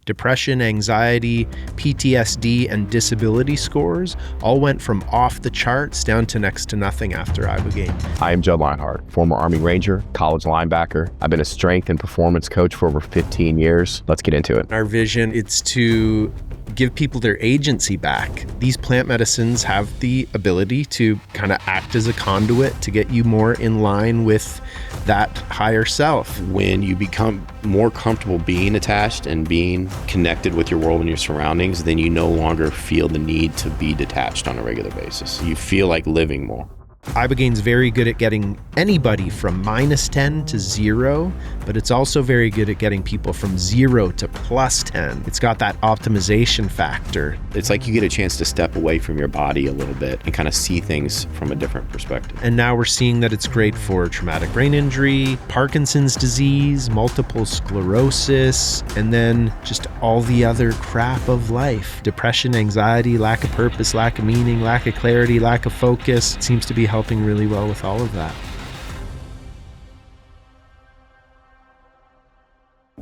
Depression, anxiety, PTSD, and disability scores all went from off the charts down to next to nothing after Ibogaine. I am Judd Lienhard, former Army Ranger, college linebacker. I've been a strength and performance coach for over 15 years. Let's get into it. Our vision is to give people their agency back. These plant medicines have the ability to kind of act as a conduit to get you more in line with that higher self. When you become more comfortable being attached and being connected with your world and your surroundings, then you no longer feel the need to be detached on a regular basis. You feel like living more. Ibogaine's very good at getting anybody from -10 to 0, but it's also very good at getting people from 0 to +10. It's got that optimization factor. It's like you get a chance to step away from your body a little bit and kind of see things from a different perspective. And now we're seeing that it's great for traumatic brain injury, Parkinson's disease, multiple sclerosis, and then just all the other crap of life. Depression, anxiety, lack of purpose, lack of meaning, lack of clarity, lack of focus. It seems to be helping really well with all of that.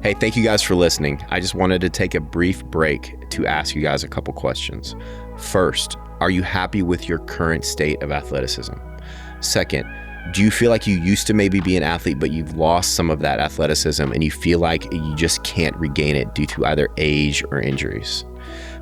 Hey, thank you guys for listening. I just wanted to take a brief break to ask you guys a couple questions. First, are you happy with your current state of athleticism? Second, do you feel like you used to maybe be an athlete, but you've lost some of that athleticism and you feel like you just can't regain it due to either age or injuries?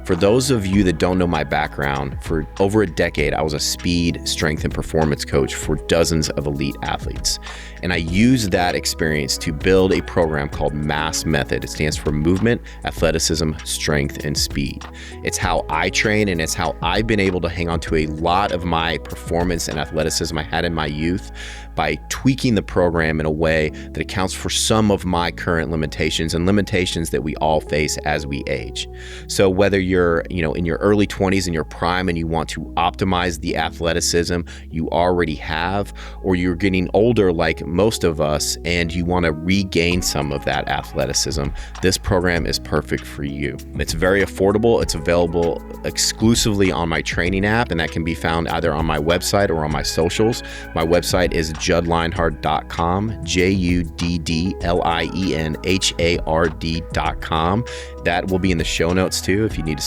For those of you that don't know my background, for over a decade, I was a speed, strength, and performance coach for dozens of elite athletes. And I used that experience to build a program called MASS Method. It stands for Movement, Athleticism, Strength, and Speed. It's how I train, and it's how I've been able to hang on to a lot of my performance and athleticism I had in my youth by tweaking the program in a way that accounts for some of my current limitations and limitations that we all face as we age. So whether you're, in your early 20s in your prime and you want to optimize the athleticism you already have, or you're getting older like most of us and you want to regain some of that athleticism, this program is perfect for you. It's very affordable. It's available exclusively on my training app, and that can be found either on my website or on my socials. My website is juddlienhard.com, JUDDLIENHARD.com. That will be in the show notes too, if you need to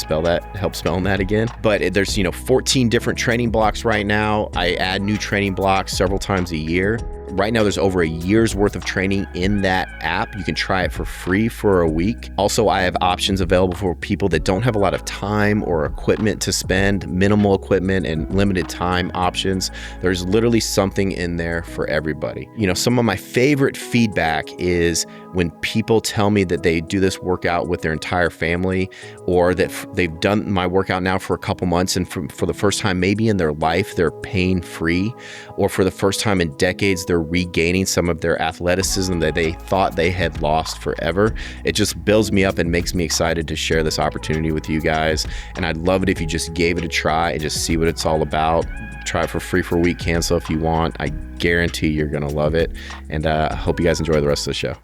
help spelling that again. But there's 14 different training blocks right now. I add new training blocks several times a year. Right now, there's over a year's worth of training in that app. You can try it for free for a week. Also, I have options available for people that don't have a lot of time or equipment to spend, minimal equipment and limited time options. There's literally something in there for everybody. Some of my favorite feedback is when people tell me that they do this workout with their entire family, or that they've done my workout now for a couple months, and for the first time maybe in their life, they're pain-free, or for the first time in decades, they're regaining some of their athleticism that they thought they had lost forever. It just builds me up and makes me excited to share this opportunity with you guys. And I'd love it if you just gave it a try and just see what it's all about. Try it for free for a week, cancel if you want. I guarantee you're going to love it. And I hope you guys enjoy the rest of the show.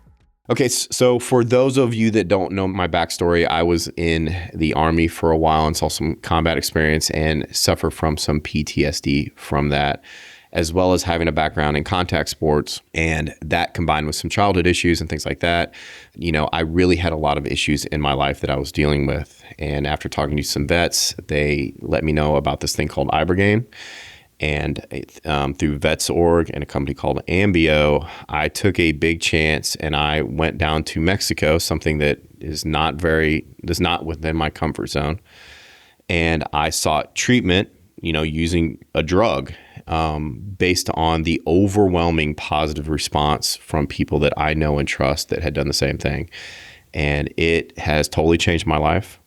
Okay, so for those of you that don't know my backstory, I was in the Army for a while and saw some combat experience and suffer from some PTSD from that, as well as having a background in contact sports. And that combined with some childhood issues and things like that, I really had a lot of issues in my life that I was dealing with. And after talking to some vets, they let me know about this thing called Ibogaine. And through VETS.org and a company called AMBIO, I took a big chance and I went down to Mexico, something that is not within my comfort zone. And I sought treatment, using a drug based on the overwhelming positive response from people that I know and trust that had done the same thing. And it has totally changed my life.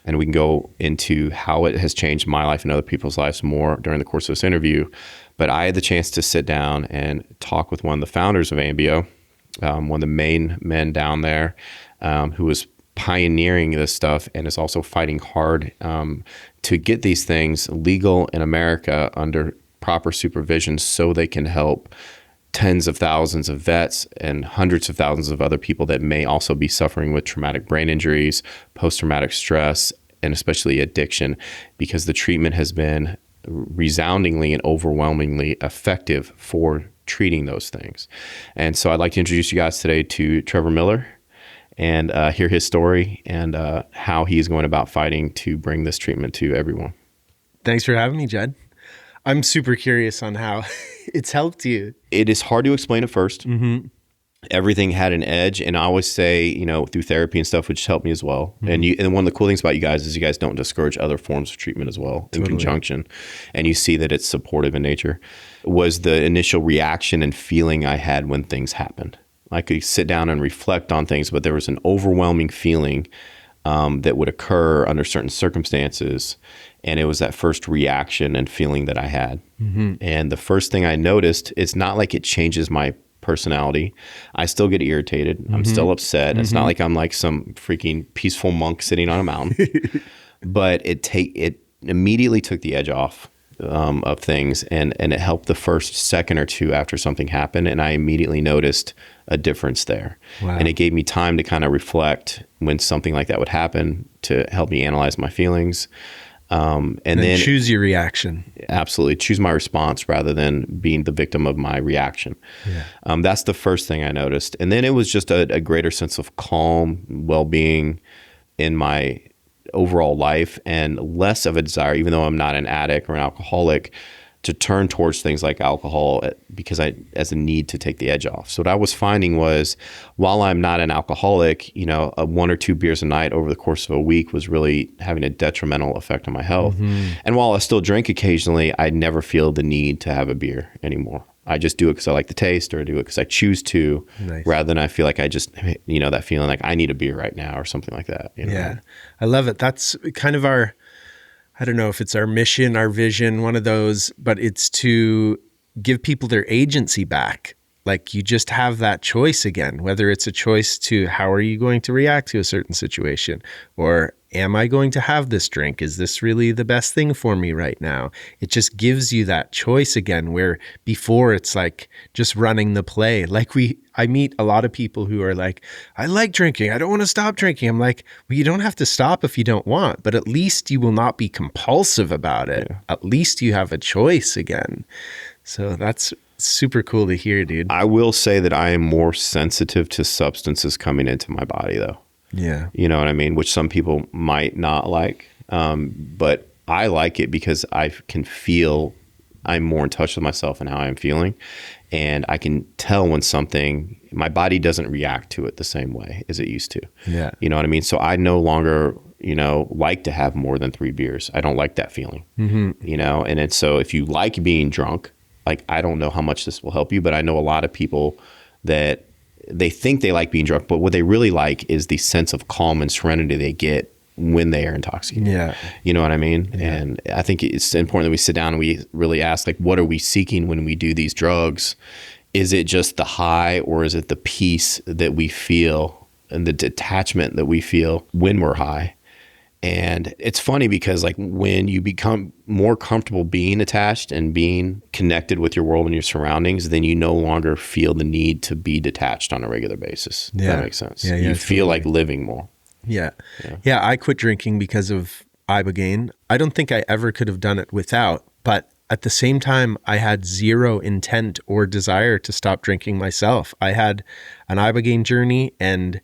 And we can go into how it has changed my life and other people's lives more during the course of this interview. But I had the chance to sit down and talk with one of the founders of AMBIO, one of the main men down there, who was pioneering this stuff and is also fighting hard to get these things legal in America under proper supervision so they can help tens of thousands of vets and hundreds of thousands of other people that may also be suffering with traumatic brain injuries, post-traumatic stress, and especially addiction, because the treatment has been resoundingly and overwhelmingly effective for treating those things. And so I'd like to introduce you guys today to Trevor Millar. and hear his story and how he's going about fighting to bring this treatment to everyone. Thanks for having me, Judd. I'm super curious on how it's helped you. It is hard to explain at first. Mm-hmm. Everything had an edge, and I always say, through therapy and stuff, which helped me as well. Mm-hmm. And one of the cool things about you guys is you guys don't discourage other forms of treatment as well in conjunction, and you see that it's supportive in nature. Was the initial reaction and feeling I had when things happened. I could sit down and reflect on things, but there was an overwhelming feeling that would occur under certain circumstances. And it was that first reaction and feeling that I had. Mm-hmm. And the first thing I noticed, it's not like it changes my personality. I still get irritated. I'm still upset. It's not like I'm like some freaking peaceful monk sitting on a mountain. But it immediately took the edge off of things, and it helped the first second or two after something happened, and I immediately noticed a difference there. Wow. And it gave me time to kind of reflect when something like that would happen, to help me analyze my feelings. And then choose your reaction. Absolutely. Choose my response rather than being the victim of my reaction. Yeah. That's the first thing I noticed. And then it was just a greater sense of calm, well-being in my overall life, and less of a desire, even though I'm not an addict or an alcoholic, to turn towards things like alcohol because as a need to take the edge off. So what I was finding was, while I'm not an alcoholic, 1 or 2 beers a night over the course of a week was really having a detrimental effect on my health. Mm-hmm. And while I still drink occasionally, I never feel the need to have a beer anymore. I just do it because I like the taste, or I do it because I choose to, rather than I feel like I just, that feeling like I need a beer right now or something like that. Yeah, I love it. That's kind of I don't know if it's our mission, our vision, one of those, but it's to give people their agency back. Like, you just have that choice again, whether it's a choice to how are you going to react to a certain situation, or am I going to have this drink? Is this really the best thing for me right now? It just gives you that choice again, where before it's like just running the play. Like I meet a lot of people who are like, I like drinking. I don't want to stop drinking. I'm like, well, you don't have to stop if you don't want, but at least you will not be compulsive about it. Yeah. At least you have a choice again. So that's super cool to hear, dude. I will say that I am more sensitive to substances coming into my body, though. Yeah. You know what I mean? Which some people might not like. But I like it because I can feel I'm more in touch with myself and how I'm feeling. And I can tell when my body doesn't react to it the same way as it used to. Yeah. You know what I mean? So I no longer, like to have more than 3 beers. I don't like that feeling, and so if you like being drunk, like, I don't know how much this will help you, but I know a lot of people that they think they like being drunk, but what they really like is the sense of calm and serenity they get when they are intoxicated. Yeah. You know what I mean? Yeah. And I think it's important that we sit down and we really ask, like, what are we seeking when we do these drugs? Is it just the high, or is it the peace that we feel and the detachment that we feel when we're high? And it's funny because, like, when you become more comfortable being attached and being connected with your world and your surroundings, then you no longer feel the need to be detached on a regular basis. Yeah. If that makes sense. Yeah, you feel like living more. Yeah. Yeah. I quit drinking because of Ibogaine. I don't think I ever could have done it without, but at the same time, I had zero intent or desire to stop drinking myself. I had an Ibogaine journey, and,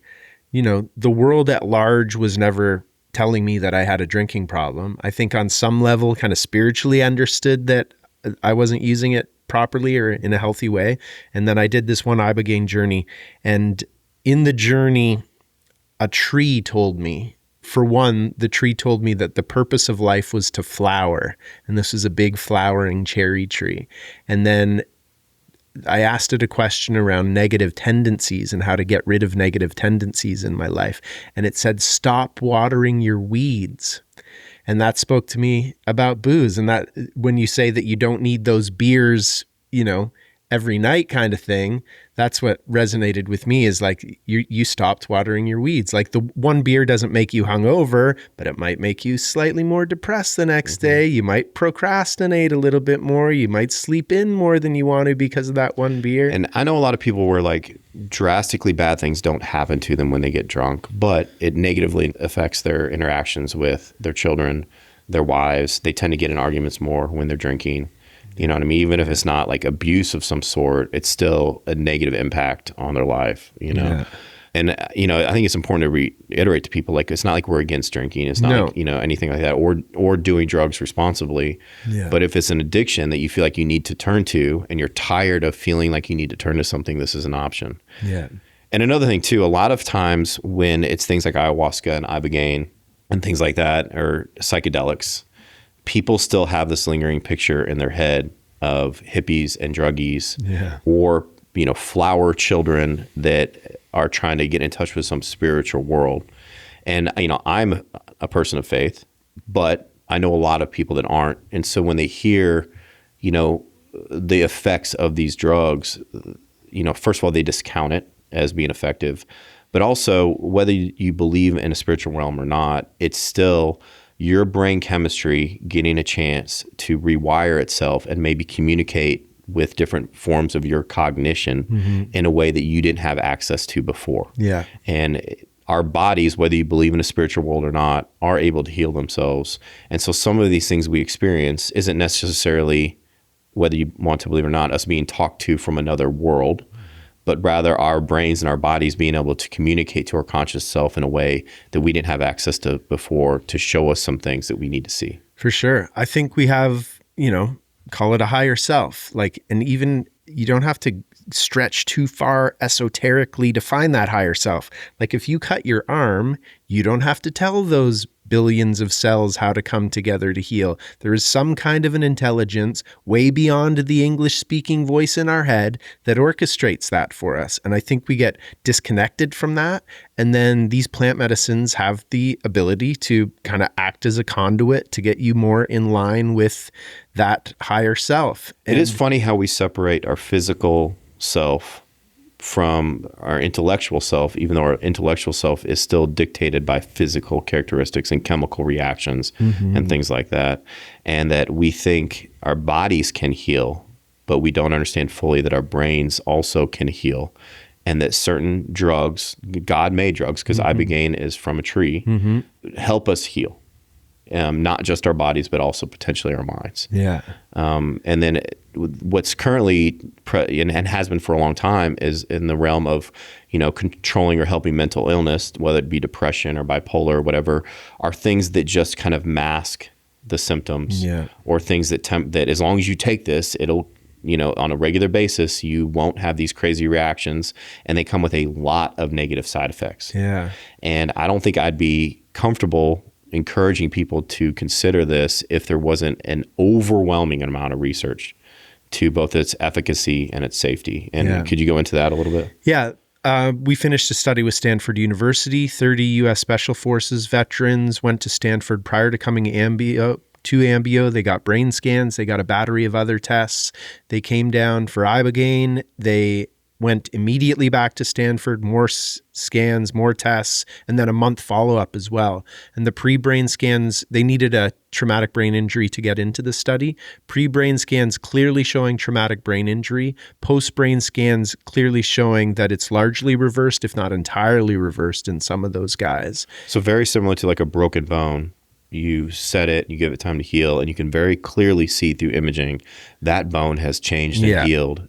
the world at large was never telling me that I had a drinking problem. I think on some level, kind of spiritually understood that I wasn't using it properly or in a healthy way. And then I did this one Ibogaine journey. And in the journey, a tree told me, for one, the tree told me that the purpose of life was to flower. And this was a big flowering cherry tree. And then I asked it a question around negative tendencies and how to get rid of negative tendencies in my life. And it said, stop watering your weeds. And that spoke to me about booze. And that when you say that you don't need those beers, every night kind of thing, that's what resonated with me, is like you stopped watering your weeds. Like, the one beer doesn't make you hungover, but it might make you slightly more depressed the next day. You might procrastinate a little bit more. You might sleep in more than you want to because of that one beer. And I know a lot of people where, like, drastically bad things don't happen to them when they get drunk, but it negatively affects their interactions with their children, their wives. They tend to get in arguments more when they're drinking. You know what I mean? Even if it's not like abuse of some sort, it's still a negative impact on their life, Yeah. And, I think it's important to reiterate to people, like, it's not like we're against drinking. It's not like, anything like that, or doing drugs responsibly. Yeah. But if it's an addiction that you feel like you need to turn to, and you're tired of feeling like you need to turn to something, this is an option. Yeah. And another thing too, a lot of times when it's things like ayahuasca and Ibogaine and things like that, or psychedelics, people still have this lingering picture in their head of hippies and druggies, or, flower children that are trying to get in touch with some spiritual world. And, I'm a person of faith, but I know a lot of people that aren't. And so when they hear, the effects of these drugs, first of all, they discount it as being effective, but also whether you believe in a spiritual realm or not, it's still your brain chemistry getting a chance to rewire itself and maybe communicate with different forms of your cognition in a way that you didn't have access to before. Yeah. And our bodies, whether you believe in a spiritual world or not, are able to heal themselves. And so some of these things we experience isn't necessarily, whether you want to believe or not, us being talked to from another world, but rather our brains and our bodies being able to communicate to our conscious self in a way that we didn't have access to before, to show us some things that we need to see. For sure. I think we have, call it a higher self, and even you don't have to stretch too far esoterically to find that higher self. Like if you cut your arm, you don't have to tell those billions of cells how to come together to heal. There is some kind of an intelligence way beyond the English-speaking voice in our head that orchestrates that for us. And I think we get disconnected from that. And then these plant medicines have the ability to kind of act as a conduit to get you more in line with that higher self. It is funny how we separate our physical self from our intellectual self, even though our intellectual self is still dictated by physical characteristics and chemical reactions and things like that. And that we think our bodies can heal, but we don't understand fully that our brains also can heal. And that certain drugs, God-made drugs, because Ibogaine is from a tree, help us heal. Not just our bodies, but also potentially our minds. Yeah. And then what's currently and has been for a long time is in the realm of, controlling or helping mental illness, whether it be depression or bipolar or whatever, are things that just kind of mask the symptoms, or things that that as long as you take this, it'll, on a regular basis, you won't have these crazy reactions, and they come with a lot of negative side effects. Yeah. And I don't think I'd be comfortable encouraging people to consider this if there wasn't an overwhelming amount of research to both its efficacy and its safety. And could you go into that a little bit? Yeah. We finished a study with Stanford University. 30 U.S. Special Forces veterans went to Stanford prior to coming to AMBIO. They got brain scans. They got a battery of other tests. They came down for Ibogaine. They went immediately back to Stanford, more scans, more tests, and then a month follow-up as well. And the pre-brain scans, they needed a traumatic brain injury to get into the study. Pre-brain scans clearly showing traumatic brain injury. Post-brain scans clearly showing that it's largely reversed, if not entirely reversed in some of those guys. So very similar to like a broken bone. You set it, you give it time to heal, and you can very clearly see through imaging that bone has changed and healed.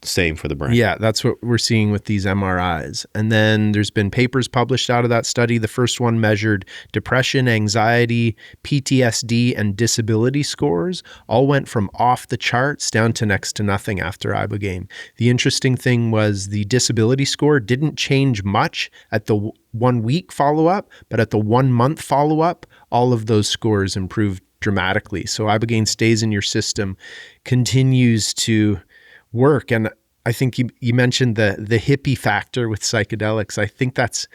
Same for the brain. Yeah, that's what we're seeing with these MRIs. And then there's been papers published out of that study. The first one measured depression, anxiety, PTSD, and disability scores. All went from off the charts down to next to nothing after Ibogaine. The interesting thing was the disability score didn't change much at the 1 week follow-up, but at the 1 month follow-up, all of those scores improved dramatically. So Ibogaine stays in your system, continues to work. And I think you mentioned the hippie factor with psychedelics. I think that's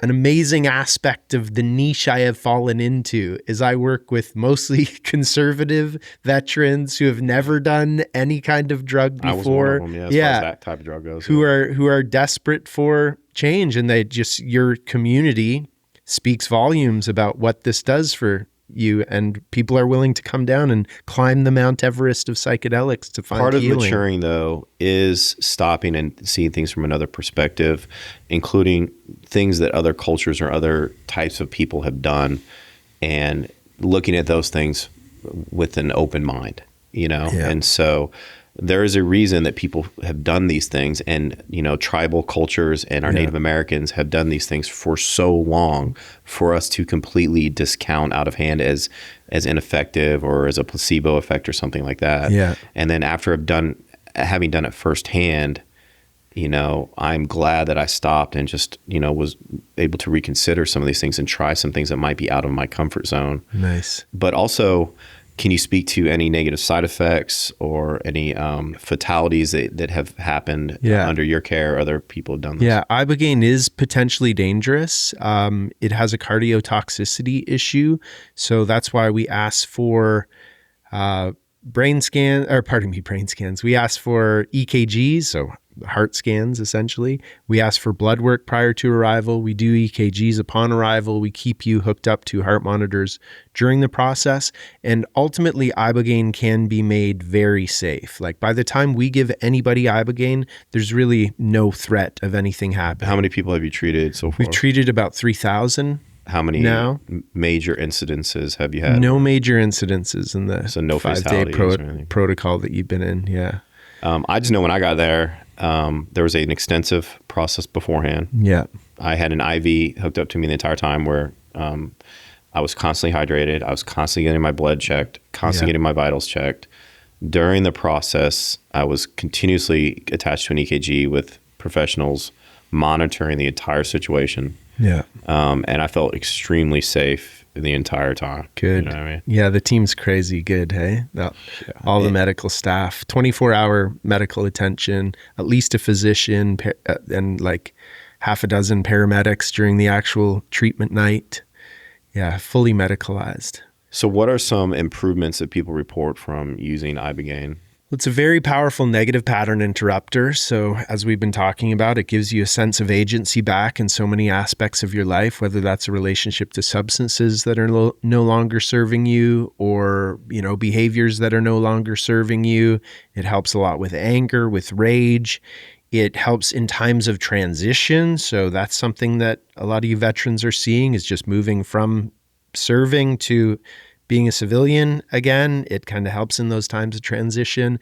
an amazing aspect of the niche I have fallen into, is I work with mostly conservative veterans who have never done any kind of drug before. I was one of them, as far as that type of drug goes. Who are desperate for change, and your community speaks volumes about what this does for you, and people are willing to come down and climb the Mount Everest of psychedelics to find part of healing. Maturing, though, is stopping and seeing things from another perspective, including things that other cultures or other types of people have done, and looking at those things with an open mind, And so there is a reason that people have done these things, and tribal cultures and our Native Americans have done these things for so long for us to completely discount out of hand as ineffective or as a placebo effect or something like that. Yeah. And then after having done it firsthand, I'm glad that I stopped and just, was able to reconsider some of these things and try some things that might be out of my comfort zone. Nice. But also, can you speak to any negative side effects or any fatalities that have happened under your care? Other people have done this? Yeah, Ibogaine is potentially dangerous. It has a cardiotoxicity issue. So that's why we ask for brain scans. We ask for EKGs, so heart scans, essentially. We ask for blood work prior to arrival. We do EKGs upon arrival. We keep you hooked up to heart monitors during the process. And ultimately, Ibogaine can be made very safe. Like by the time we give anybody Ibogaine, there's really no threat of anything happening. How many people have you treated so far? We've treated about 3,000. How many major incidences have you had? No major incidences in the no 5-day protocol that you've been in. Yeah. I just know when I got there, there was an extensive process beforehand. Yeah. I had an IV hooked up to me the entire time where I was constantly hydrated. I was constantly getting my blood checked, constantly getting my vitals checked. During the process, I was continuously attached to an EKG with professionals monitoring the entire situation. Yeah. And I felt extremely safe the entire time. Good. You know what I mean? Yeah, the team's crazy good, hey? All the medical staff, 24-hour medical attention, at least a physician, and like half a dozen paramedics during the actual treatment night. Yeah, fully medicalized. So what are some improvements that people report from using Ibogaine? It's a very powerful negative pattern interrupter. So as we've been talking about, it gives you a sense of agency back in so many aspects of your life, whether that's a relationship to substances that are no longer serving you, or, behaviors that are no longer serving you. It helps a lot with anger, with rage. It helps in times of transition. So that's something that a lot of you veterans are seeing, is just moving from serving to being a civilian again. It kind of helps in those times of transition.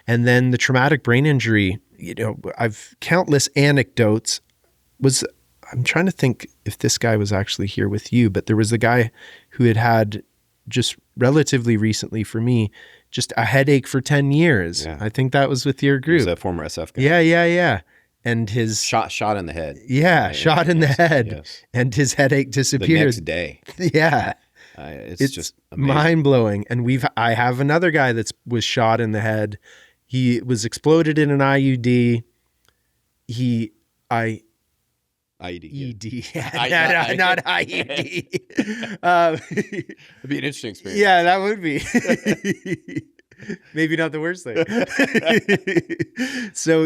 And then the traumatic brain injury, I've countless anecdotes. I'm trying to think if this guy was actually here with you, but there was a guy who had just relatively recently for me, just a headache for 10 years. Yeah. I think that was with your group. Was that former SF guy? Yeah. And his shot in the head. Yeah, shot in the head. Yes. And his headache disappeared. The next day. Yeah. It's just amazing. Mind-blowing. And I have another guy that was shot in the head. He was exploded in an IUD. IED. Yeah. Not IUD. It'd be an interesting experience. Yeah, that would be. Maybe not the worst thing. So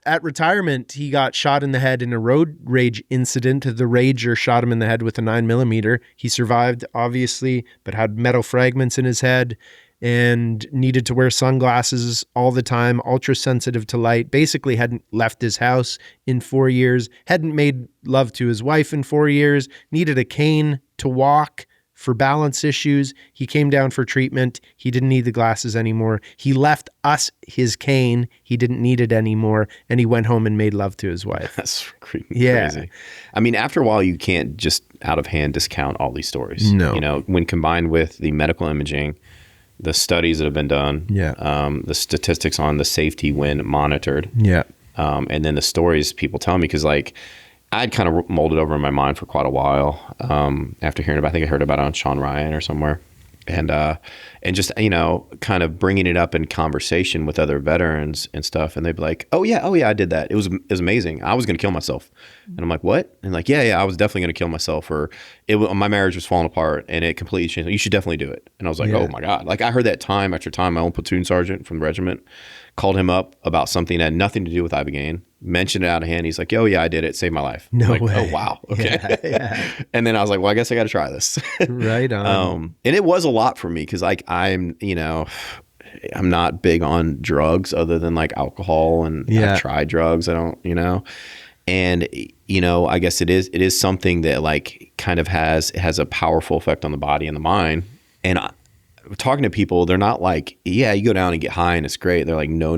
at retirement, he got shot in the head in a road rage incident. The rager shot him in the head with a 9mm. He survived, obviously, but had metal fragments in his head and needed to wear sunglasses all the time, ultra sensitive to light, basically hadn't left his house in 4 years, hadn't made love to his wife in 4 years, needed a cane to walk for balance issues. He came down for treatment. He didn't need the glasses anymore. He left us his cane. He didn't need it anymore. And he went home and made love to his wife. That's crazy. I mean, after a while, you can't just out of hand discount all these stories. No. When combined with the medical imaging, the studies that have been done, the statistics on the safety when monitored, and then the stories people tell me, because I'd kind of molded over in my mind for quite a while after hearing about, I think I heard about it on Sean Ryan or somewhere. And just, kind of bringing it up in conversation with other veterans and stuff. And they'd be like, oh yeah, I did that. It was amazing. I was going to kill myself. And I'm like, what? And yeah, I was definitely going to kill myself, or my marriage was falling apart and it completely changed. You should definitely do it. And I was like, oh my God. I heard that time after time. My own platoon sergeant from the regiment called him up about something that had nothing to do with Ibogaine, mentioned it out of hand. He's like, oh yeah, I did it. Saved my life. No way. Oh wow. Okay. Yeah. And then I was like, well, I guess I got to try this. Right on. And it was a lot for me, because I'm not big on drugs other than alcohol, and I've tried drugs. I don't, and I guess it is something that kind of has a powerful effect on the body and the mind. And talking to people, they're not like, yeah, you go down and get high and it's great. They're like, no.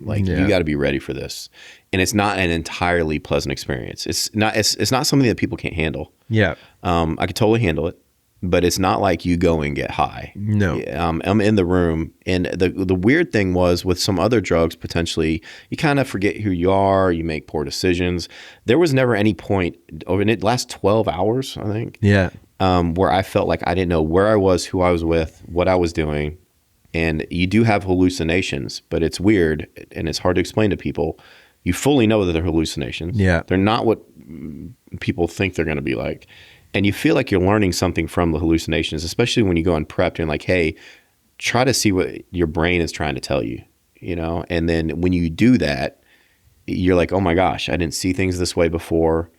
Like you got to be ready for this. And it's not an entirely pleasant experience. It's not something that people can't handle. Yeah. I could totally handle it, but it's not like you go and get high. No. I'm in the room. And the weird thing was with some other drugs, potentially, you kind of forget who you are. You make poor decisions. There was never any point, and it lasts 12 hours, I think. Yeah. Where I felt like I didn't know where I was, who I was with, what I was doing. And you do have hallucinations, but it's weird and it's hard to explain to people. You fully know that they're hallucinations. Yeah. They're not what people think they're going to be like. And you feel like you're learning something from the hallucinations, especially when you go unprepped and like, hey, try to see what your brain is trying to tell you, you know? And then when you do that, you're like, oh my gosh, I didn't see things this way before.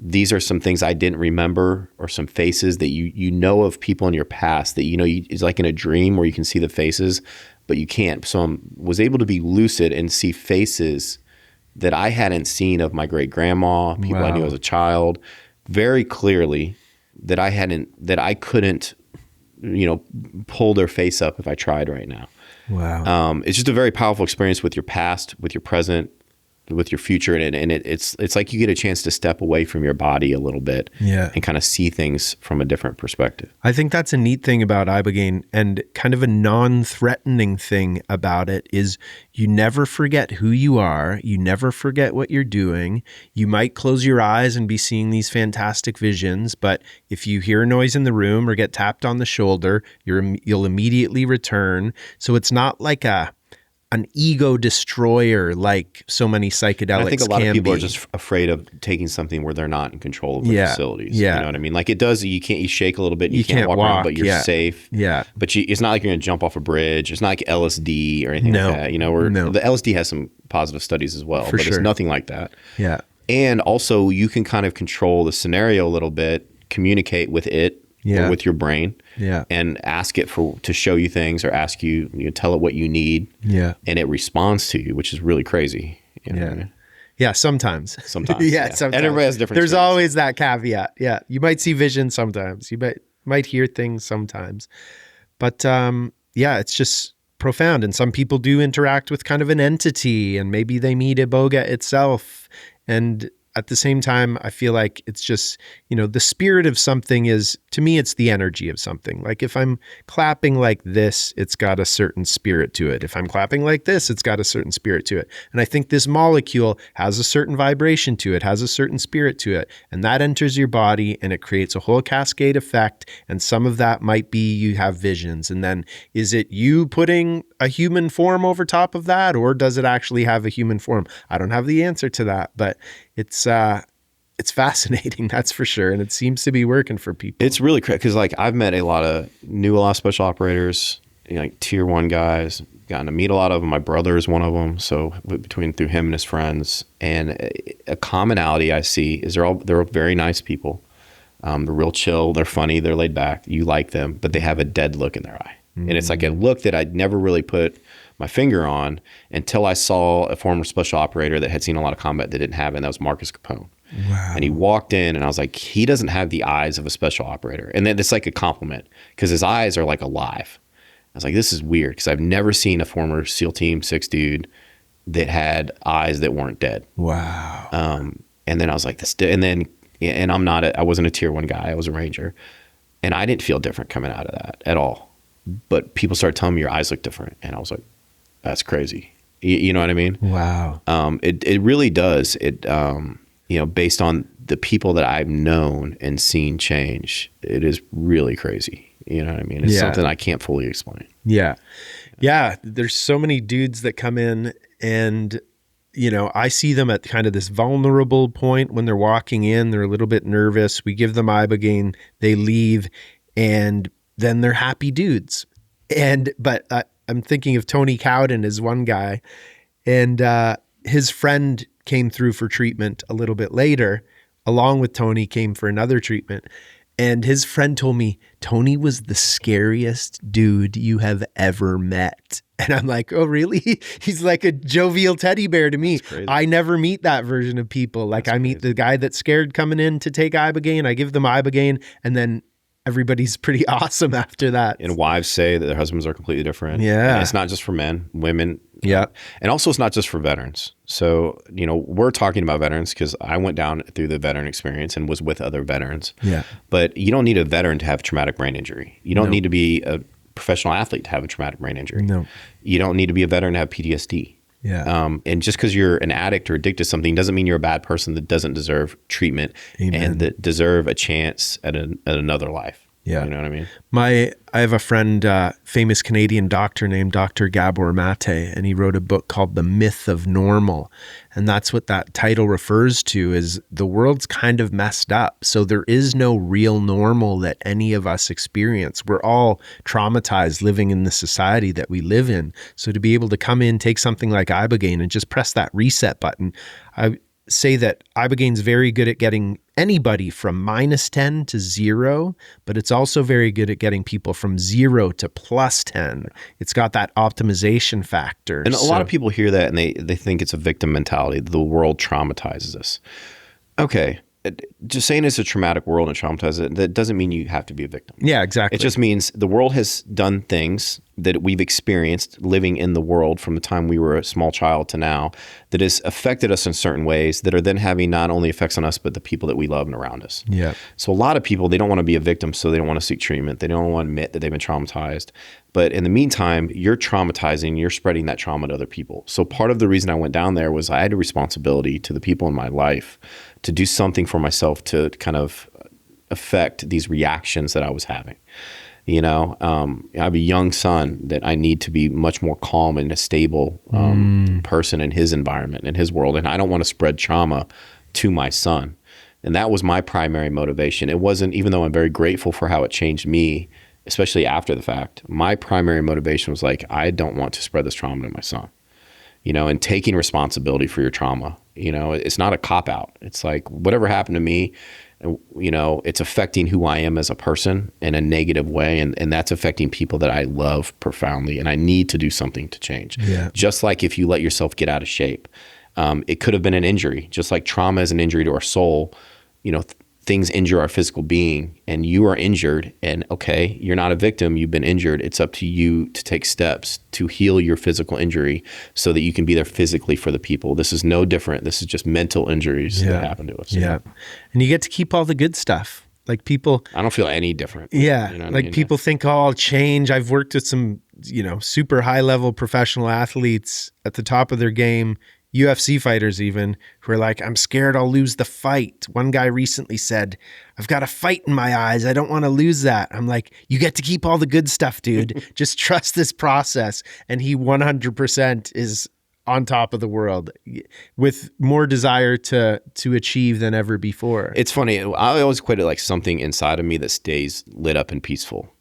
These are some things I didn't remember, or some faces that you know of people in your past that, it's like in a dream where you can see the faces, but you can't. So I was able to be lucid and see faces that I hadn't seen of my great grandma, people I knew as a child, very clearly, that I couldn't, pull their face up if I tried right now. Wow. It's just a very powerful experience with your past, with your present, with your future, and it's like you get a chance to step away from your body a little bit, and kind of see things from a different perspective. I think that's a neat thing about Ibogaine, and kind of a non-threatening thing about it is you never forget who you are. You never forget what you're doing. You might close your eyes and be seeing these fantastic visions, but if you hear a noise in the room or get tapped on the shoulder, you'll immediately return. So it's not like an ego destroyer like so many psychedelics can be. I think a lot of people are just afraid of taking something where they're not in control of the facilities. Yeah. You know what I mean? Like it does, you shake a little bit, and you can't walk around, but you're safe. Yeah. But it's not like you're going to jump off a bridge. It's not like LSD or anything like that. The LSD has some positive studies as well, but it's nothing like that. Yeah. And also you can kind of control the scenario a little bit, communicate with it, or with your brain, and ask it to show you things, or ask you, tell it what you need, and it responds to you, which is really crazy. You know what I mean? Yeah, sometimes. Sometimes. Sometimes. And everybody has different There's experiences. always that caveat. Yeah, you might see visions sometimes. You might hear things sometimes. But it's just profound. And some people do interact with kind of an entity, and maybe they meet Iboga itself. And at the same time, I feel like it's just, the spirit of something is, to me, it's the energy of something. Like if I'm clapping like this, it's got a certain spirit to it. If I'm clapping like this, it's got a certain spirit to it. And I think this molecule has a certain vibration to it, has a certain spirit to it. And that enters your body and it creates a whole cascade effect. And some of that might be you have visions. And then is it you putting a human form over top of that, or does it actually have a human form? I don't have the answer to that, but it's fascinating, that's for sure, and it seems to be working for people. It's really crazy because I've met a lot of special operators, like tier 1 guys. Gotten to meet a lot of them. My brother is one of them. So through him and his friends, and a commonality I see is they're very nice people. They're real chill. They're funny. They're laid back. You like them, but they have a dead look in their eye, and it's like a look that I'd never really put my finger on until I saw a former special operator that had seen a lot of combat that didn't have it, and that was Marcus Capone. Wow. And he walked in and I was like, he doesn't have the eyes of a special operator. And then it's like a compliment because his eyes are like alive. I was like, this is weird because I've never seen a former SEAL Team 6 dude that had eyes that weren't dead. Wow. And then I was like, I wasn't a tier 1 guy. I was a Ranger. And I didn't feel different coming out of that at all. But people started telling me your eyes look different. And I was like, that's crazy. You know what I mean? Wow. It really does. Based on the people that I've known and seen change, it is really crazy. You know what I mean? It's something I can't fully explain. Yeah. Yeah. There's so many dudes that come in and, I see them at kind of this vulnerable point when they're walking in, they're a little bit nervous. We give them Ibogaine, they leave, and then they're happy dudes. But I'm thinking of Tony Cowden as one guy, and his friend came through for treatment a little bit later, along with Tony came for another treatment. And his friend told me, Tony was the scariest dude you have ever met. And I'm like, oh, really? He's like a jovial teddy bear to me. I never meet that version of people. Like I meet the guy that's scared coming in to take Ibogaine. I give them Ibogaine, and then everybody's pretty awesome after that. And wives say that their husbands are completely different. Yeah. And it's not just for men, women. Yeah. And also it's not just for veterans. So, we're talking about veterans because I went down through the veteran experience and was with other veterans. Yeah. But you don't need a veteran to have traumatic brain injury. You don't need to be a professional athlete to have a traumatic brain injury. No. You don't need to be a veteran to have PTSD. Yeah. And just because you're an addict or addicted to something doesn't mean you're a bad person that doesn't deserve treatment. Amen. And that deserve a chance at another life. Yeah. You know what I mean? I have a friend, famous Canadian doctor named Dr. Gabor Mate, and he wrote a book called The Myth of Normal. And that's what that title refers to, is the world's kind of messed up. So there is no real normal that any of us experience. We're all traumatized living in the society that we live in. So to be able to come in, take something like Ibogaine and just press that reset button, I say that Ibogaine's very good at getting anybody from -10 to 0, but it's also very good at getting people from 0 to +10. It's got that optimization factor. And a lot of people hear that and they think it's a victim mentality. The world traumatizes us. Okay. Just saying it's a traumatic world and traumatizes it, that doesn't mean you have to be a victim. Yeah, exactly. It just means the world has done things that we've experienced living in the world from the time we were a small child to now that has affected us in certain ways that are then having not only effects on us, but the people that we love and around us. Yeah. So a lot of people, they don't want to be a victim, so they don't want to seek treatment. They don't want to admit that they've been traumatized. But in the meantime, you're traumatizing, you're spreading that trauma to other people. So part of the reason I went down there was I had a responsibility to the people in my life to do something for myself to kind of affect these reactions that I was having. I have a young son that I need to be much more calm and a stable person in his environment, in his world. And I don't want to spread trauma to my son. And that was my primary motivation. It wasn't, even though I'm very grateful for how it changed me, especially after the fact, my primary motivation was like, I don't want to spread this trauma to my son. And taking responsibility for your trauma, it's not a cop-out. It's like, whatever happened to me, it's affecting who I am as a person in a negative way. And that's affecting people that I love profoundly. And I need to do something to change. Yeah. Just like if you let yourself get out of shape, it could have been an injury. Just like trauma is an injury to our soul, things injure our physical being, and you are injured, and okay, you're not a victim, you've been injured. It's up to you to take steps to heal your physical injury so that you can be there physically for the people. This is no different. This is just mental injuries that happen to us. Yeah. And you get to keep all the good stuff. Like people, I don't feel any different. Yeah. People think, oh, I'll change. I've worked with some, super high level professional athletes at the top of their game, UFC fighters even, who are like, I'm scared I'll lose the fight. One guy recently said, I've got a fight in my eyes. I don't want to lose that. I'm like, you get to keep all the good stuff, dude. Just trust this process. And he 100% is on top of the world with more desire to achieve than ever before. It's funny. I always equate it like something inside of me that stays lit up and peaceful.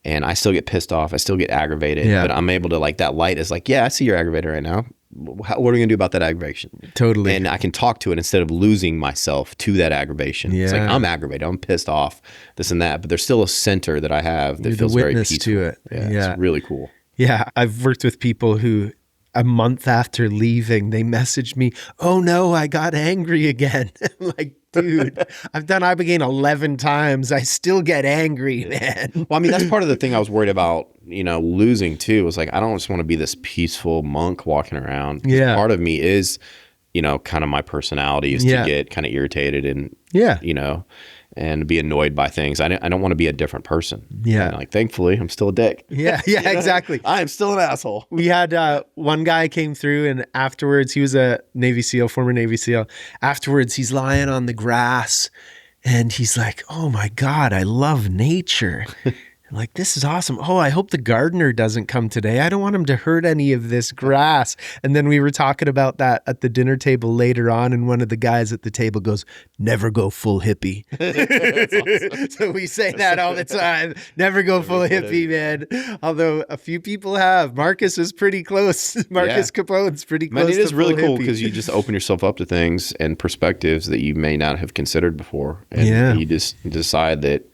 And I still get pissed off. I still get aggravated. Yeah. But I'm able to, like, that light is like, yeah, I see you're aggravated right now. What are we going to do about that aggravation? Totally. And I can talk to it instead of losing myself to that aggravation. Yeah. It's like, I'm aggravated. I'm pissed off, this and that. But there's still a center that I have that feels very peaceful. To it. Yeah. It's really cool. Yeah. I've worked with people who, a month after leaving, they messaged me, oh no, I got angry again. I'm like, dude, I've done Ibogaine 11 times. I still get angry, man. Well, I mean, that's part of the thing I was worried about, losing too, was like, I don't just want to be this peaceful monk walking around. Yeah. Part of me is, kind of my personality is to get kind of irritated and, and be annoyed by things. I don't want to be a different person. Yeah. And thankfully, I'm still a dick. Yeah, exactly. I am still an asshole. We had one guy came through, and afterwards, he was a Navy SEAL, former Navy SEAL. Afterwards, he's lying on the grass, and he's like, oh my God, I love nature. Like, this is awesome. Oh, I hope the gardener doesn't come today. I don't want him to hurt any of this grass. And then we were talking about that at the dinner table later on, and one of the guys at the table goes, never go full hippie. Awesome. So we say that all the time. Never go full hippie, man. Although a few people have. Marcus is pretty close. Marcus Capone's pretty close. It is really cool because you just open yourself up to things and perspectives that you may not have considered before. And you just decide that,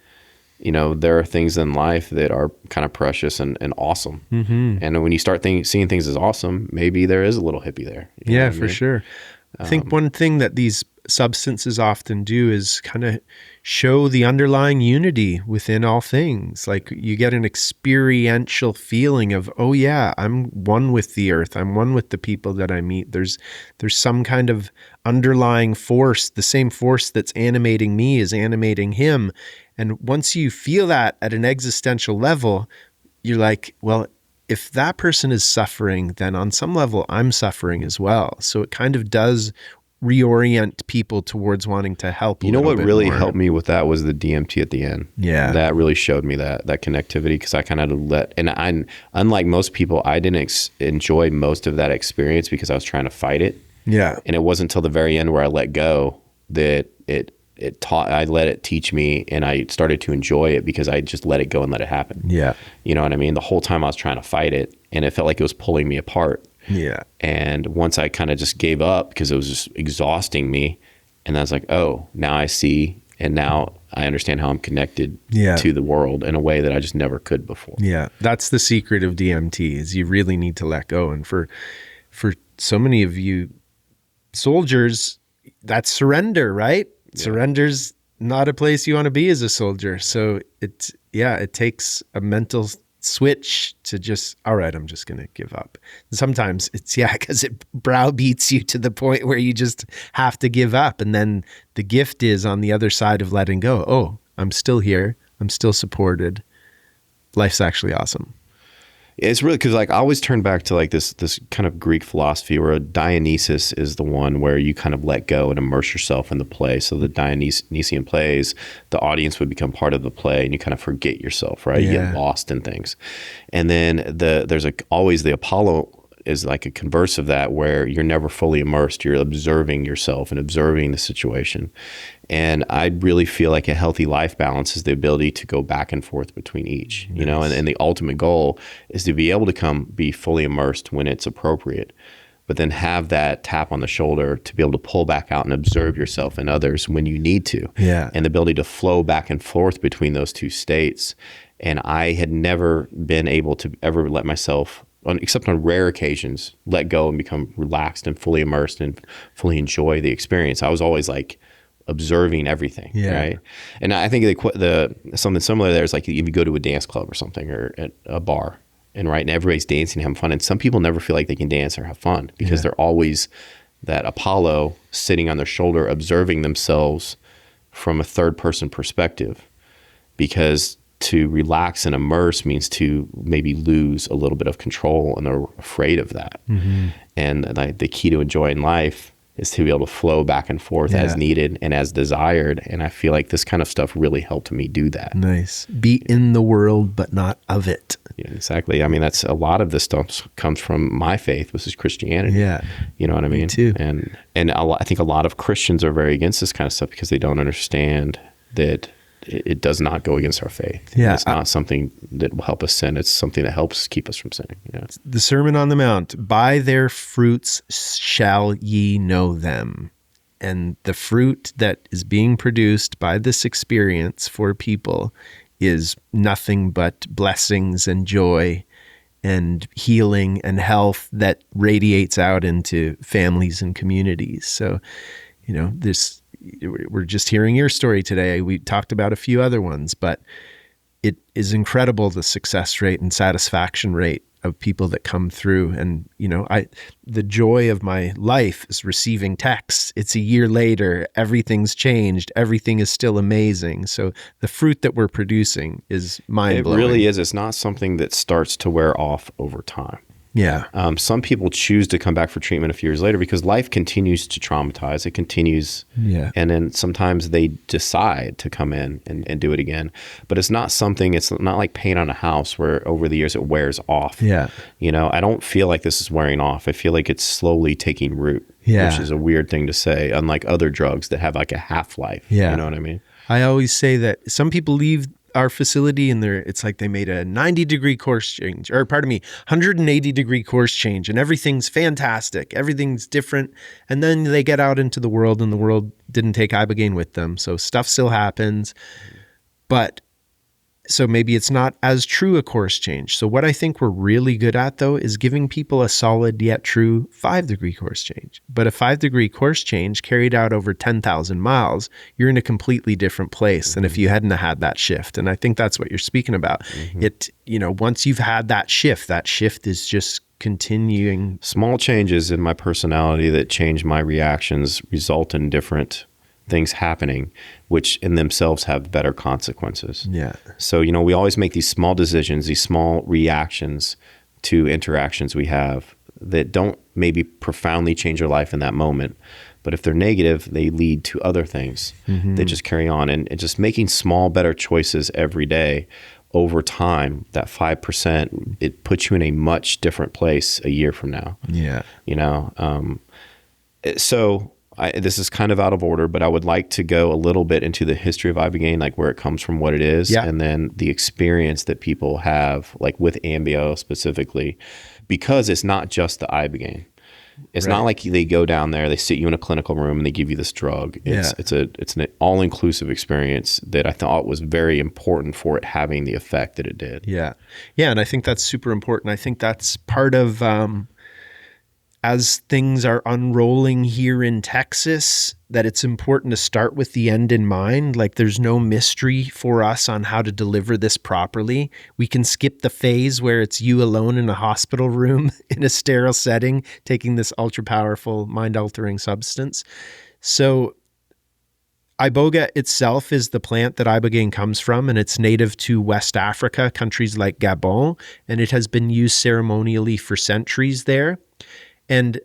there are things in life that are kind of precious and awesome. Mm-hmm. And when you start seeing things as awesome, maybe there is a little hippie there. Yeah, for sure. I think one thing that these substances often do is kind of show the underlying unity within all things. Like you get an experiential feeling of, oh yeah, I'm one with the earth. I'm one with the people that I meet. There's some kind of underlying force, the same force that's animating me is animating him. And once you feel that at an existential level, you're like, well, if that person is suffering, then on some level I'm suffering as well. So it kind of does reorient people towards wanting to help. You know what really helped me with that was the DMT at the end. Yeah. That really showed me that connectivity, because I kind of unlike most people, I didn't enjoy most of that experience because I was trying to fight it. Yeah. And it wasn't until the very end where I let go that I let it teach me, and I started to enjoy it because I just let it go and let it happen. Yeah. You know what I mean? The whole time I was trying to fight it, and it felt like it was pulling me apart. Yeah. And once I kind of just gave up because it was just exhausting me, and I was like, oh, now I see, and now I understand how I'm connected to the world in a way that I just never could before. Yeah. That's the secret of DMT, is you really need to let go. And for so many of you soldiers, that's surrender, right? Yeah. Surrender's not a place you want to be as a soldier. So it takes a mental switch to just, all right, I'm just going to give up. And sometimes it's, because it browbeats you to the point where you just have to give up. And then the gift is on the other side of letting go. Oh, I'm still here. I'm still supported. Life's actually awesome. It's really, because like I always turn back to like this kind of Greek philosophy where Dionysus is the one where you kind of let go and immerse yourself in the play. So the Dionysian plays, the audience would become part of the play, and you kind of forget yourself, right? You get lost in things. And then there's always the Apollo is like a converse of that, where you're never fully immersed. You're observing yourself and observing the situation. And I really feel like a healthy life balance is the ability to go back and forth between each, you know, and the ultimate goal is to be able to be fully immersed when it's appropriate, but then have that tap on the shoulder to be able to pull back out and observe yourself and others when you need to. Yeah. And the ability to flow back and forth between those two states. And I had never been able to ever let myself, except on rare occasions, let go and become relaxed and fully immersed and fully enjoy the experience. I was always like observing everything, right? And I think something similar there is like if you go to a dance club or something, or at a bar, and everybody's dancing and having fun, and some people never feel like they can dance or have fun because they're always that Apollo sitting on their shoulder observing themselves from a third person perspective, because to relax and immerse means to maybe lose a little bit of control, and they're afraid of that. Mm-hmm. And the key to enjoying life is to be able to flow back and forth as needed and as desired. And I feel like this kind of stuff really helped me do that. Nice. Be in the world, but not of it. Yeah, exactly. I mean, that's a lot of this stuff comes from my faith, which is Christianity. Yeah. You know what I mean? Me too. And I think a lot of Christians are very against this kind of stuff because they don't understand that it does not go against our faith. Yeah. It's not something that will help us sin. It's something that helps keep us from sinning. You know? The Sermon on the Mount, by their fruits shall ye know them. And the fruit that is being produced by this experience for people is nothing but blessings and joy and healing and health that radiates out into families and communities. So, you know, we're just hearing your story today. We talked about a few other ones, but it is incredible, the success rate and satisfaction rate of people that come through. And, you know, the joy of my life is receiving texts. It's a year later, everything's changed. Everything is still amazing. So the fruit that we're producing is mind-blowing. It really is. It's not something that starts to wear off over time. Yeah. Some people choose to come back for treatment a few years later because life continues to traumatize. It continues. Yeah. And then sometimes they decide to come in and do it again. But it's not like paint on a house where over the years it wears off. Yeah. You know, I don't feel like this is wearing off. I feel like it's slowly taking root, which is a weird thing to say, unlike other drugs that have like a half-life. Yeah. You know what I mean? I always say that some people leave our facility and it's like they made a 90-degree course change, or 180-degree course change, and everything's fantastic. Everything's different. And then they get out into the world, and the world didn't take Ibogaine with them. So stuff still happens. But So maybe it's not as true a course change. So what I think we're really good at, though, is giving people a solid yet true 5-degree course change. But a 5-degree course change carried out over 10,000 miles, you're in a completely different place than if you hadn't had that shift. And I think that's what you're speaking about. It, once you've had that shift is just continuing. Small changes in my personality that change my reactions result in different things happening, which in themselves have better consequences. Yeah. So, we always make these small decisions, these small reactions to interactions we have that don't maybe profoundly change your life in that moment. But if they're negative, they lead to other things that just carry on. And just making small, better choices every day over time, that 5%, it puts you in a much different place a year from now. Yeah. This is kind of out of order, but I would like to go a little bit into the history of Ibogaine, like where it comes from, what it is, and then the experience that people have, like with AMBIO specifically, because it's not just the Ibogaine. It's not like they go down there, they sit you in a clinical room and they give you this drug. It's an all-inclusive experience that I thought was very important for it having the effect that it did. Yeah. Yeah, and I think that's super important. I think that's part of as things are unrolling here in Texas, that it's important to start with the end in mind. Like there's no mystery for us on how to deliver this properly. We can skip the phase where it's you alone in a hospital room in a sterile setting, taking this ultra powerful mind altering substance. So Iboga itself is the plant that Ibogaine comes from, and it's native to West Africa, countries like Gabon, and it has been used ceremonially for centuries there. And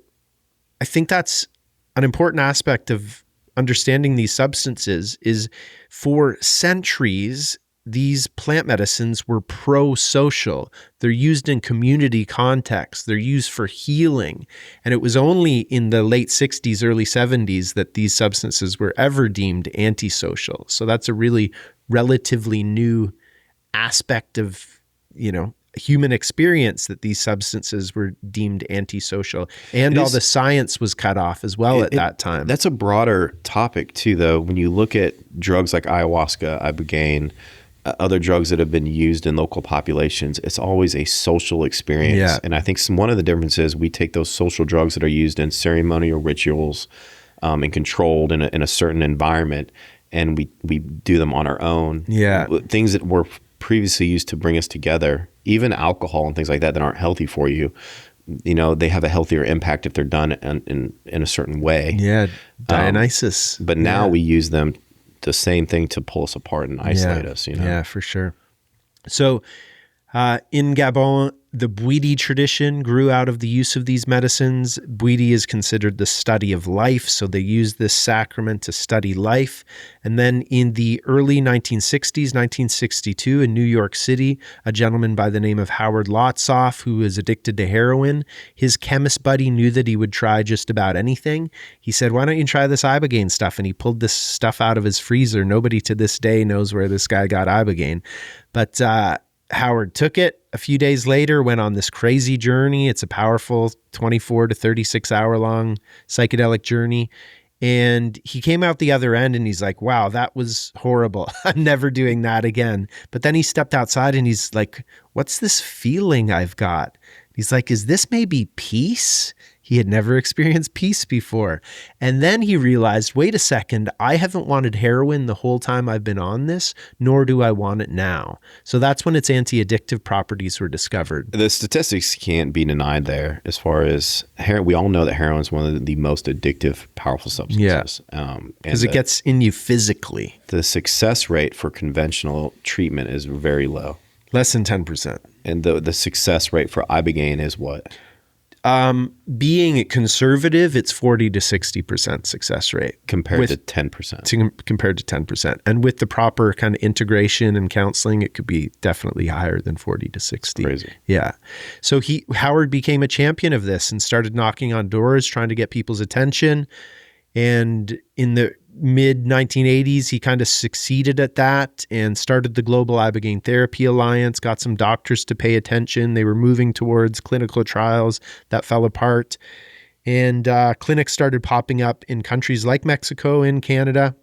I think that's an important aspect of understanding these substances is for centuries, these plant medicines were pro-social. They're used in community contexts. They're used for healing. And it was only in the late 60s, early 70s that these substances were ever deemed antisocial. So that's a really relatively new aspect of, human experience, that these substances were deemed antisocial, and all the science was cut off as well at that time. That's a broader topic too, though. When you look at drugs like ayahuasca, Ibogaine, other drugs that have been used in local populations, it's always a social experience. Yeah. And I think one of the differences, we take those social drugs that are used in ceremonial rituals and controlled in a certain environment, and we do them on our own. Yeah. Things that were previously used to bring us together, even alcohol and things like that aren't healthy for you, they have a healthier impact if they're done in a certain way. Yeah, Dionysus. But now we use them, the same thing, to pull us apart and isolate us. Yeah, for sure. So in Gabon, the Bwiti tradition grew out of the use of these medicines. Bwiti is considered the study of life, so they use this sacrament to study life. And then in the early 1960s, 1962, in New York City, a gentleman by the name of Howard Lotsoff, who is addicted to heroin, his chemist buddy knew that he would try just about anything. He said, "Why don't you try this Ibogaine stuff?" And he pulled this stuff out of his freezer. Nobody to this day knows where this guy got Ibogaine. But Howard took it. A few days later, went on this crazy journey. It's a powerful 24 to 36 hour long psychedelic journey. And he came out the other end and he's like, wow, that was horrible. I'm never doing that again. But then he stepped outside and he's like, what's this feeling I've got? He's like, is this maybe peace? He had never experienced peace before. And then he realized, wait a second, I haven't wanted heroin the whole time I've been on this, nor do I want it now. So that's when its anti-addictive properties were discovered. The statistics can't be denied there as far as heroin. We all know that heroin is one of the most addictive, powerful substances. Yeah, because it gets in you physically. The success rate for conventional treatment is very low. Less than 10%. And the success rate for Ibogaine is what? Being conservative, it's 40 to 60% success rate. Compared to 10%. Compared to 10%. And with the proper kind of integration and counseling, it could be definitely higher than 40 to 60. Crazy. Yeah. So Howard became a champion of this and started knocking on doors, trying to get people's attention. And in the mid-1980s, he kind of succeeded at that and started the Global Ibogaine Therapy Alliance, got some doctors to pay attention. They were moving towards clinical trials that fell apart. And clinics started popping up in countries like Mexico and Canada.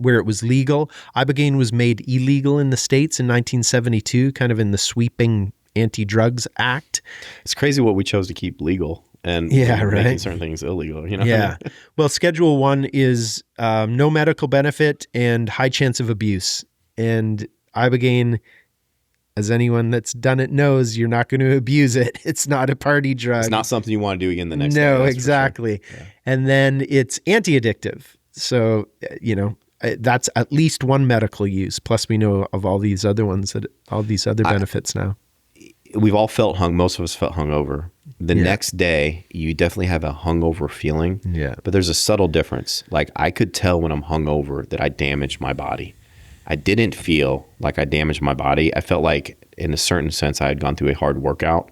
where it was legal. Ibogaine was made illegal in the States in 1972, kind of in the sweeping Anti-Drugs Act. It's crazy what we chose to keep legal and making certain things illegal. Yeah. Well, Schedule 1 is no medical benefit and high chance of abuse. And Ibogaine, as anyone that's done it knows, you're not going to abuse it. It's not a party drug. It's not something you want to do again the next day. No, exactly. Sure. Yeah. And then it's anti-addictive. So, that's at least one medical use. Plus, we know of all these other ones, all these other benefits now. We've all most of us felt hungover. The next day, you definitely have a hungover feeling. Yeah. But there's a subtle difference. Like, I could tell when I'm hungover that I damaged my body. I didn't feel like I damaged my body. I felt like, in a certain sense, I had gone through a hard workout.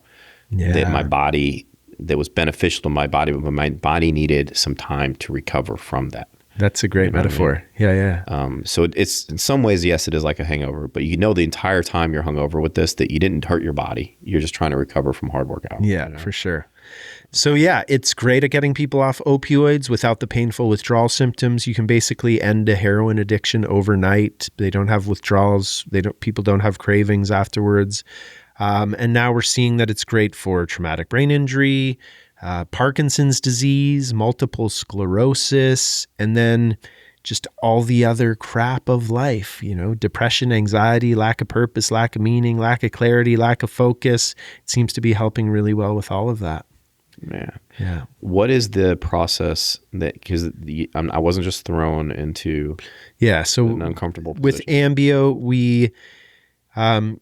That my body, that was beneficial to my body, but my body needed some time to recover from that. That's a great metaphor. I mean? Yeah. So it's, in some ways, yes, it is like a hangover, but the entire time you're hungover with this, that you didn't hurt your body. You're just trying to recover from hard workout. Yeah, for sure. So it's great at getting people off opioids without the painful withdrawal symptoms. You can basically end a heroin addiction overnight. They don't have withdrawals. People don't have cravings afterwards. And now we're seeing that it's great for traumatic brain injury, Parkinson's disease, multiple sclerosis, and then just all the other crap of life, depression, anxiety, lack of purpose, lack of meaning, lack of clarity, lack of focus. It seems to be helping really well with all of that. Yeah. What is the process because I wasn't just thrown into an uncomfortable position. With AMBIO,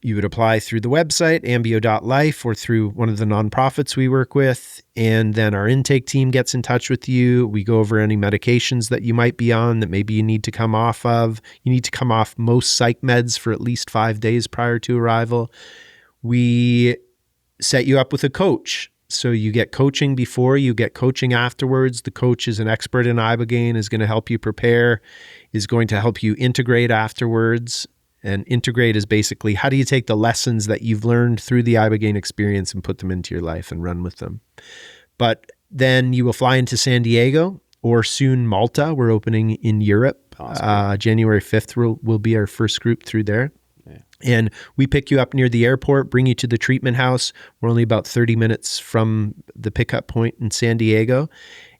you would apply through the website, ambio.life, or through one of the nonprofits we work with. And then our intake team gets in touch with you. We go over any medications that you might be on that maybe you need to come off of. You need to come off most psych meds for at least 5 days prior to arrival. We set you up with a coach. So you get coaching before, you get coaching afterwards. The coach is an expert in Ibogaine, is going to help you prepare, is going to help you integrate afterwards. And integrate is basically, how do you take the lessons that you've learned through the Ibogaine experience and put them into your life and run with them? But then you will fly into San Diego or soon Malta. We're opening in Europe. Awesome. January 5th will be our first group through there. Yeah. And we pick you up near the airport, bring you to the treatment house. We're only about 30 minutes from the pickup point in San Diego.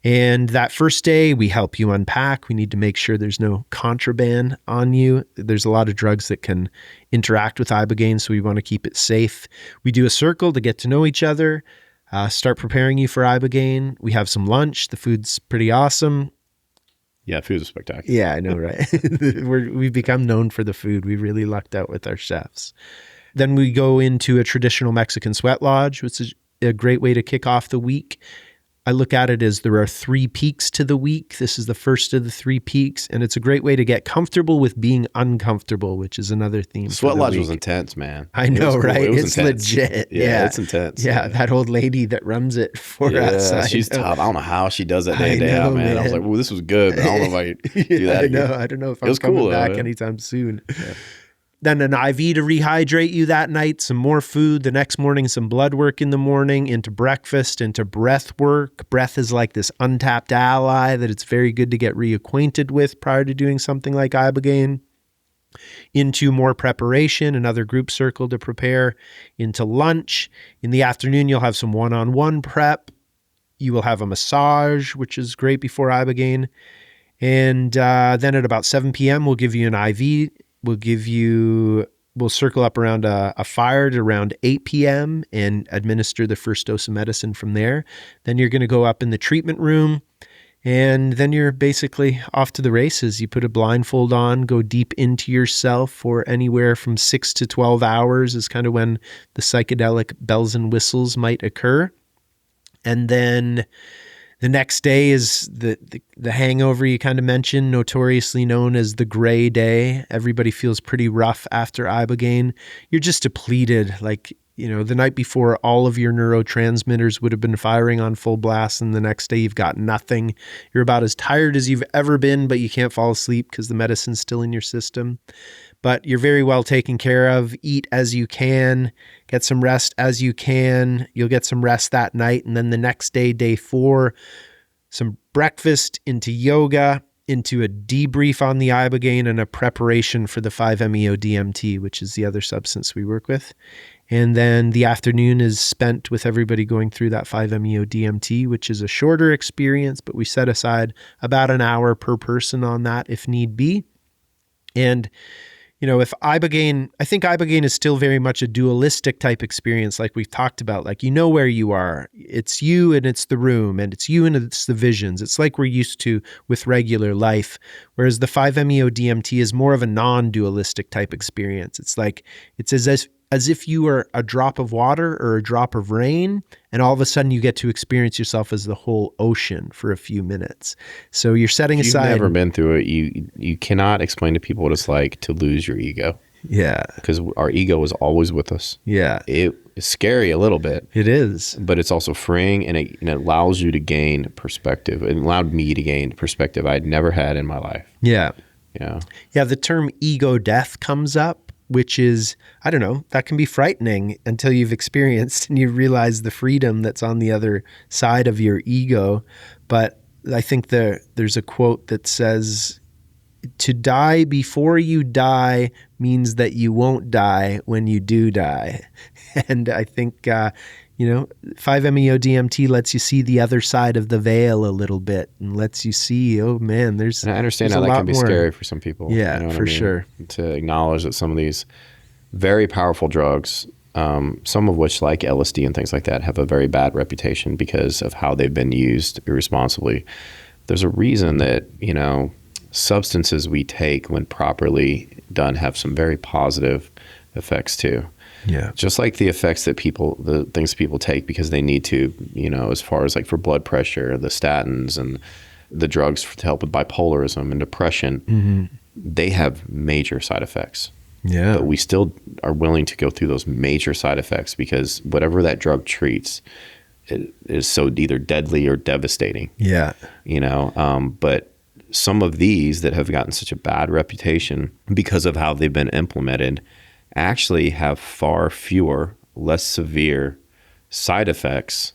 And that first day, we help you unpack. We need to make sure there's no contraband on you. There's a lot of drugs that can interact with Ibogaine, so we want to keep it safe. We do a circle to get to know each other, start preparing you for Ibogaine. We have some lunch. The food's pretty awesome. Yeah, food's spectacular. Yeah, I know, right? We've become known for the food. We really lucked out with our chefs. Then we go into a traditional Mexican sweat lodge, which is a great way to kick off the week. I look at it as there are 3 peaks to the week. This is the first of the 3 peaks, and it's a great way to get comfortable with being uncomfortable, which is another theme. Sweat lodge was intense, man. I know, right? It's intense. Legit. Yeah, it's intense. Yeah, that old lady that runs it for us. She's tough. I don't know how she does that day in, day out, man. I was like, well, this was good, but I don't know if I could do that again. I don't know if I'm coming back anytime soon. Yeah. Then an IV to rehydrate you that night, some more food. The next morning, some blood work in the morning, into breakfast, into breath work. Breath is like this untapped ally that it's very good to get reacquainted with prior to doing something like Ibogaine. Into more preparation, another group circle to prepare. Into lunch. In the afternoon, you'll have some one-on-one prep. You will have a massage, which is great before Ibogaine. And then at about 7 p.m., we'll give you an IV. We'll circle up around a fire at around 8 p.m. and administer the first dose of medicine from there. Then you're going to go up in the treatment room, and then you're basically off to the races. You put a blindfold on, go deep into yourself for anywhere from 6 to 12 hours is kind of when the psychedelic bells and whistles might occur. And then the next day is the hangover you kind of mentioned, notoriously known as the gray day. Everybody feels pretty rough after Ibogaine. You're just depleted. The night before, all of your neurotransmitters would have been firing on full blast, and the next day you've got nothing. You're about as tired as you've ever been, but you can't fall asleep because the medicine's still in your system. But you're very well taken care of. Eat as you can. Get some rest as you can. You'll get some rest that night. And then the next day, day 4, some breakfast into yoga. into a debrief on the Ibogaine and a preparation for the 5-MeO-DMT, which is the other substance we work with. And then the afternoon is spent with everybody going through that 5-MeO-DMT, which is a shorter experience, but we set aside about an hour per person on that if need be. And, you know, I think Ibogaine is still very much a dualistic type experience, like we've talked about. Like, you know where you are. It's you and it's the room, and it's you and it's the visions. It's like we're used to with regular life. Whereas the 5-MeO-DMT is more of a non-dualistic type experience. It's like, it's as if you were a drop of water or a drop of rain, and all of a sudden you get to experience yourself as the whole ocean for a few minutes. So you're setting aside. If you've never been through it, you cannot explain to people what it's like to lose your ego. Yeah. Because our ego is always with us. Yeah. It's scary a little bit. It is. But it's also freeing, and it allows you to gain perspective. It allowed me to gain perspective I'd never had in my life. Yeah. Yeah. Yeah, the term ego death comes up, which is, I don't know, that can be frightening until you've experienced and you realize the freedom that's on the other side of your ego. But I think there's a quote that says, to die before you die means that you won't die when you do die. And I think, 5-MeO-DMT lets you see the other side of the veil a little bit and lets you see, oh man, and I understand how that can be scary for some people. Yeah, you know what for I mean? sure. To acknowledge that some of these very powerful drugs, some of which, like LSD and things like that, have a very bad reputation because of how they've been used irresponsibly. There's a reason that, substances we take when properly done have some very positive effects too. Yeah. Just like the effects that the things people take because they need to, as far as like for blood pressure, the statins and the drugs to help with bipolarism and depression, they have major side effects. Yeah. But we still are willing to go through those major side effects because whatever that drug treats, it is so either deadly or devastating. Yeah. But some of these that have gotten such a bad reputation because of how they've been implemented actually have far fewer, less severe side effects,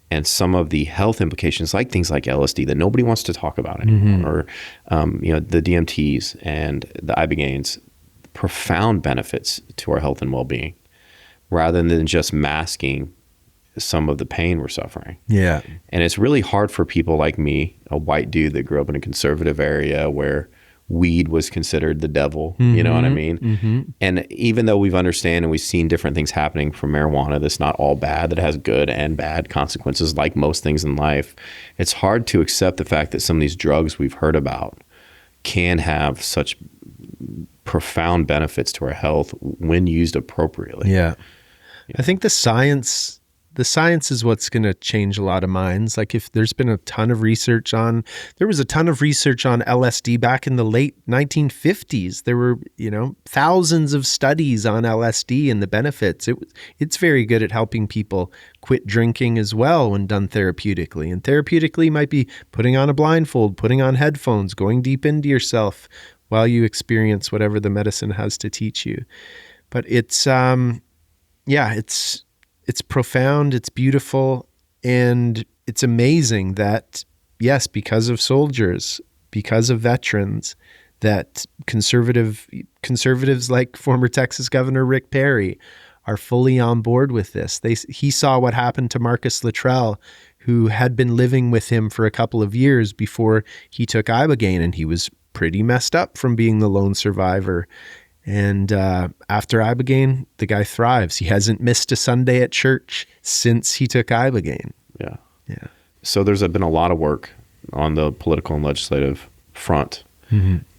and some of the health implications, like things like LSD that nobody wants to talk about anymore, or the DMTs and the Ibogaines, profound benefits to our health and well-being, rather than just masking some of the pain we're suffering. Yeah. And it's really hard for people like me, a white dude that grew up in a conservative area where weed was considered the devil, you know what I mean? And even though we've understand and we've seen different things happening from marijuana that's not all bad, that has good and bad consequences like most things in life, it's hard to accept the fact that some of these drugs we've heard about can have such profound benefits to our health when used appropriately. Yeah. I think the science is what's going to change a lot of minds. Like if there's been a ton of research on LSD back in the late 1950s. There were, thousands of studies on LSD and the benefits. It's very good at helping people quit drinking as well when done therapeutically. And therapeutically might be putting on a blindfold, putting on headphones, going deep into yourself while you experience whatever the medicine has to teach you. But it's profound, it's beautiful, and it's amazing that, yes, because of soldiers, because of veterans, that conservatives like former Texas Governor Rick Perry are fully on board with this. He saw what happened to Marcus Luttrell, who had been living with him for a couple of years before he took Ibogaine, and he was pretty messed up from being the lone survivor. And after Ibogaine, the guy thrives. He hasn't missed a Sunday at church since he took Ibogaine. Yeah. Yeah. So there's been a lot of work on the political and legislative front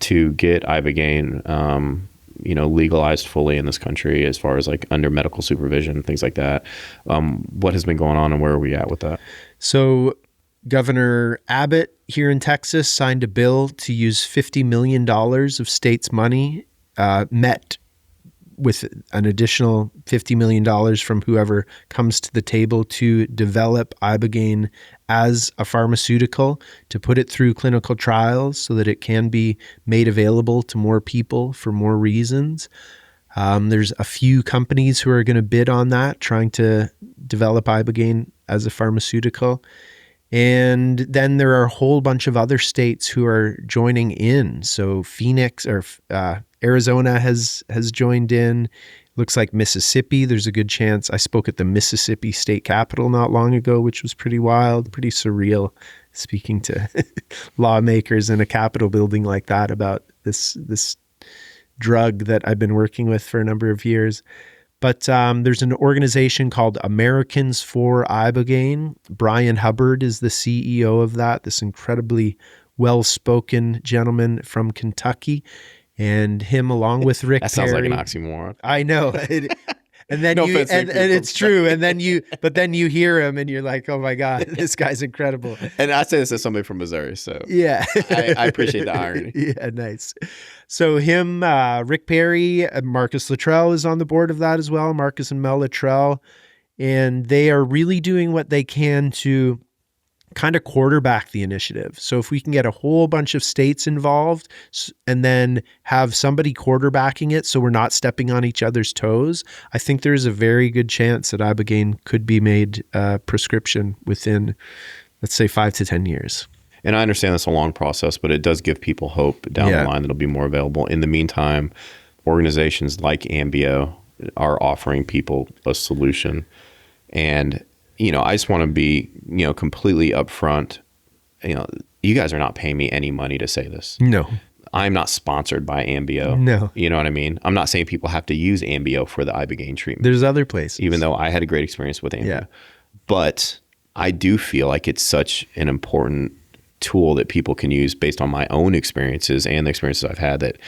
to get Ibogaine, legalized fully in this country as far as like under medical supervision, things like that. What has been going on and where are we at with that? So Governor Abbott here in Texas signed a bill to use $50 million of state's money, met with an additional $50 million from whoever comes to the table to develop Ibogaine as a pharmaceutical, to put it through clinical trials so that it can be made available to more people for more reasons. There's a few companies who are going to bid on that, trying to develop Ibogaine as a pharmaceutical. And then there are a whole bunch of other states who are joining in. So Phoenix or Arizona has joined in. Looks like Mississippi, there's a good chance. I spoke at the Mississippi State Capitol not long ago, which was pretty wild, pretty surreal, speaking to lawmakers in a Capitol building like that about this drug that I've been working with for a number of years. But there's an organization called Americans for Ibogaine. Brian Hubbard is the CEO of that, this incredibly well-spoken gentleman from Kentucky. And him along with Rick That sounds Perry. like an oxymoron. I know. And then and it's true. And then you hear him and you're like, oh my God, this guy's incredible. And I say this as somebody from Missouri, so yeah, I appreciate the irony. Yeah, nice. So him, Rick Perry, Marcus Luttrell is on the board of that as well. Marcus and Mel Luttrell, and they are really doing what they can to kind of quarterback the initiative. So if we can get a whole bunch of states involved and then have somebody quarterbacking it so we're not stepping on each other's toes, I think there's a very good chance that Ibogaine could be made a prescription within, let's say, 5 to 10 years. And I understand that's a long process, but it does give people hope down the line that it'll be more available. In the meantime, organizations like AMBIO are offering people a solution. And I just want to be, completely upfront. You guys are not paying me any money to say this. No. I'm not sponsored by AMBIO. No. You know what I mean? I'm not saying people have to use AMBIO for the Ibogaine treatment. There's other places. Even though I had a great experience with AMBIO. Yeah. But I do feel like it's such an important tool that people can use based on my own experiences and the experiences I've had that,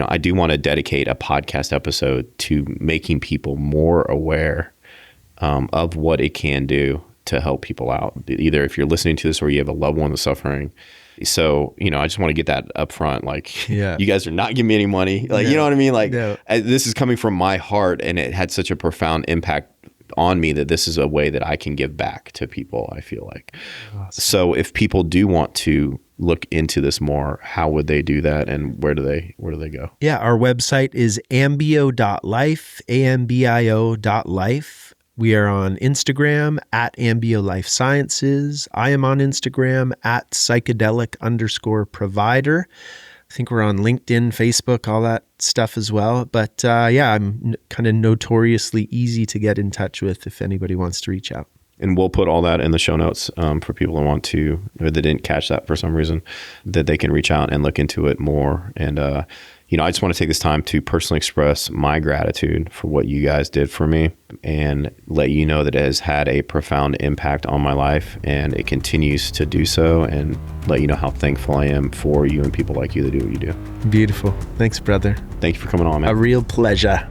I do want to dedicate a podcast episode to making people more aware of what it can do to help people out, either if you're listening to this or you have a loved one that's suffering. So, I just want to get that up front. Like, you guys are not giving me any money. Like, you know what I mean? Like, this is coming from my heart, and it had such a profound impact on me that this is a way that I can give back to people, I feel like. Awesome. So if people do want to look into this more, how would they do that, and where do they go? Yeah, our website is ambio.life, ambio.life. We are on Instagram at AMBIO Life Sciences. I am on Instagram at psychedelic_provider. I think we're on LinkedIn, Facebook, all that stuff as well. But I'm kind of notoriously easy to get in touch with if anybody wants to reach out. And we'll put all that in the show notes for people who want to, or that didn't catch that for some reason, that they can reach out and look into it more. And, I just want to take this time to personally express my gratitude for what you guys did for me and let you know that it has had a profound impact on my life, and it continues to do so, and let you know how thankful I am for you and people like you that do what you do. Beautiful. Thanks, brother. Thank you for coming on, man. A real pleasure.